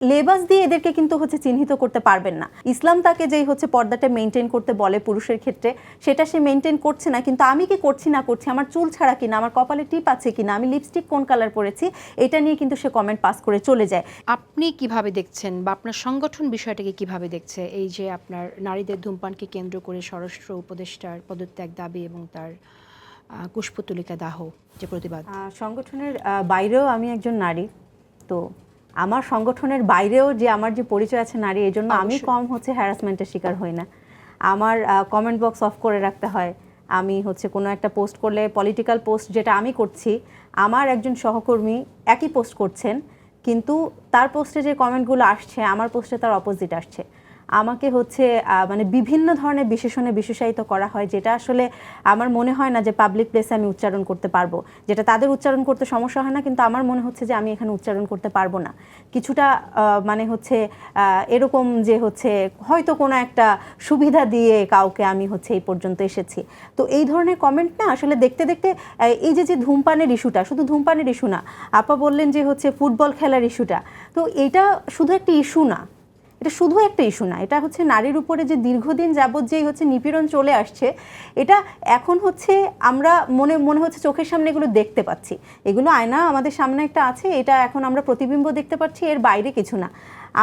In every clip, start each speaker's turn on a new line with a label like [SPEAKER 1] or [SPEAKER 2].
[SPEAKER 1] লেবাস দিয়ে এদেরকে কিন্তু হচ্ছে চিহ্নিত করতে পারবেন না। ইসলাম তাকে যেই হচ্ছে পর্দাটা মেনটেন করতে বলে পুরুষের ক্ষেত্রে, সেটা সে মেনটেন করছে না, কিন্তু আমি কি করছি না করছি, আমার চুল ছাড়া কিনা, আমার কপালে টিপ আছে কিনা, আমি লিপস্টিক কোন কালার পরেছি, এটা নিয়ে কিন্তু সে কমেন্ট পাস করে চলে যায়।
[SPEAKER 2] আপনি কিভাবে দেখছেন বা আপনার সংগঠন বিষয়টাকে কিভাবে দেখছে, এই যে আপনার নারীদের ধূমপানকে কেন্দ্র করে স্বরাষ্ট্র উপদেষ্টার পদত্যাগ দাবি এবং তার কুশপুতলিকা দাহ যে প্রতিবাদ?
[SPEAKER 1] সংগঠনের বাইরেও আমি একজন নারী, তো আমার সংগঠনের বাইরেও যে আমার যে পরিচয় আছে নারী, এই জন্য আমি কম হচ্ছে হ্যারাসমেন্টের শিকার হই না। আমার কমেন্ট বক্স অফ করে রাখতে হয়। আমি হচ্ছে কোনো একটা পোস্ট করলে, পলিটিক্যাল পোস্ট যেটা আমি করছি, আমার একজন সহকর্মী একই পোস্ট করছেন, কিন্তু তার পোস্টে যে কমেন্টগুলো আসছে আমার পোস্টে তার অপোজিট আসছে। আমাকে হচ্ছে মানে বিভিন্ন ধরনের বিশেষণে বিশেষায়িত করা হয়, যেটা আসলে আমার মনে হয় না যে পাবলিক প্লেসে আমি উচ্চারণ করতে পারবো। যেটা তাদের উচ্চারণ করতে সমস্যা হয় না, কিন্তু আমার মনে হচ্ছে যে আমি এখানে উচ্চারণ করতে পারবো না। কিছুটা মানে হচ্ছে এরকম যে হচ্ছে হয়তো কোনো একটা সুবিধা দিয়ে কাউকে আমি হচ্ছে এই পর্যন্ত এসেছি। তো এই ধরনের কমেন্ট না আসলে দেখতে দেখতে এই যে ধূমপানের ইস্যুটা, শুধু ধূমপানের ইস্যু না, আপা বললেন যে হচ্ছে ফুটবল খেলার ইস্যুটা, তো এটা শুধু একটা ইস্যু না, এটা শুধু একটা ইস্যু না, এটা হচ্ছে নারীর উপরে যে দীর্ঘদিন যাবৎ যেই হচ্ছে নিপীড়ন চলে আসছে, এটা এখন হচ্ছে আমরা মনে হচ্ছে চোখের সামনে এগুলো দেখতে পাচ্ছি। এগুলো আয়না আমাদের সামনে একটা আছে, এটা এখন আমরা প্রতিবিম্ব দেখতে পাচ্ছি, এর বাইরে কিছু না।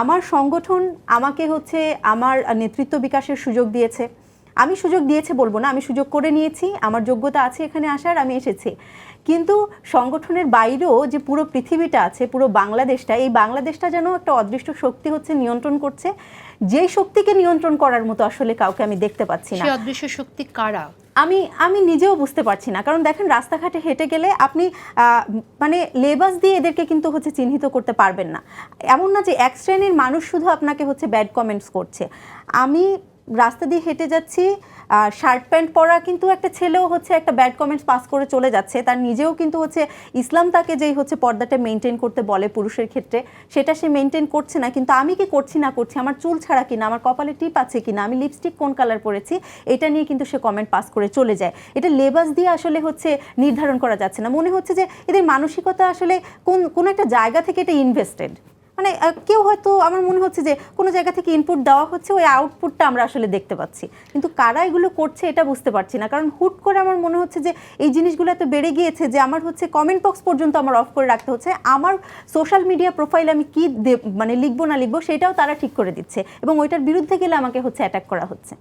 [SPEAKER 1] আমার সংগঠন আমাকে হচ্ছে আমার নেতৃত্ব বিকাশের সুযোগ দিয়েছে। আমি সুযোগ দিয়েছে বলবো না, আমি সুযোগ করে নিয়েছি, আমার যোগ্যতা আছে এখানে আসার, আমি এসেছি। কিন্তু সংগঠনের বাইরেও যে পুরো পৃথিবীটা আছে, পুরো বাংলাদেশটা, এই বাংলাদেশটা যেন একটা অদৃষ্ট শক্তি হচ্ছে নিয়ন্ত্রণ করছে, যেই শক্তিকে নিয়ন্ত্রণ করার মতো আসলে কাউকে আমি দেখতে পাচ্ছি না।
[SPEAKER 2] সেই অদৃশ্য শক্তি কারা?
[SPEAKER 1] আমি নিজেও বুঝতে পারছি না। কারণ দেখেন, রাস্তাঘাটে হেঁটে গেলে আপনি মানে লেবাস দিয়ে এদেরকে কিন্তু হচ্ছে চিহ্নিত করতে পারবেন না। এমন না যে এক শ্রেণীর মানুষ শুধু আপনাকে হচ্ছে ব্যাড কমেন্টস করছে। আমি রাস্তা দিয়ে হেঁটে যাচ্ছি, শার্ট প্যান্ট পরা কিন্তু একটা ছেলেও হচ্ছে একটা ব্যাড কমেন্টস পাস করে চলে যাচ্ছে, তার নিজেও কিন্তু হচ্ছে ইসলাম তাকে যেই হচ্ছে পর্দাটা মেনটেন করতে বলে পুরুষের ক্ষেত্রে, সেটা সে মেনটেন করছে না, কিন্তু আমি কি করছি না করছি, আমার চুল ছাড়া কিনা, আমার কপালে টিপ আছে কিনা, আমি লিপস্টিক কোন কালার পরেছি, এটা নিয়ে কিন্তু সে কমেন্ট পাস করে চলে যায়। এটা লেবাস দিয়ে আসলে হচ্ছে নির্ধারণ করা যাচ্ছে না। মনে হচ্ছে যে এদের মানসিকতা আসলে কোন একটা জায়গা থেকে এটা ইনভেস্টেড, মানে কেউ হয়তো, আমার মনে হচ্ছে যে কোনো জায়গা থেকে ইনপুট দেওয়া হচ্ছে, ওই আউটপুটটা আমরা আসলে দেখতে পাচ্ছি, কিন্তু কারা এগুলো করছে এটা বুঝতে পারছি না। কারণ হুট করে আমার মনে হচ্ছে যে এই জিনিসগুলো এত বেড়ে গিয়েছে যে আমার হচ্ছে কমেন্ট বক্স পর্যন্ত আমার অফ করে রাখতে হচ্ছে। আমার সোশ্যাল মিডিয়া প্রোফাইল আমি কি মানে লিখবো না লিখবো সেটাও তারা ঠিক করে দিচ্ছে, এবং ওইটার বিরুদ্ধে গেলে আমাকে হচ্ছে অ্যাটাক করা হচ্ছে।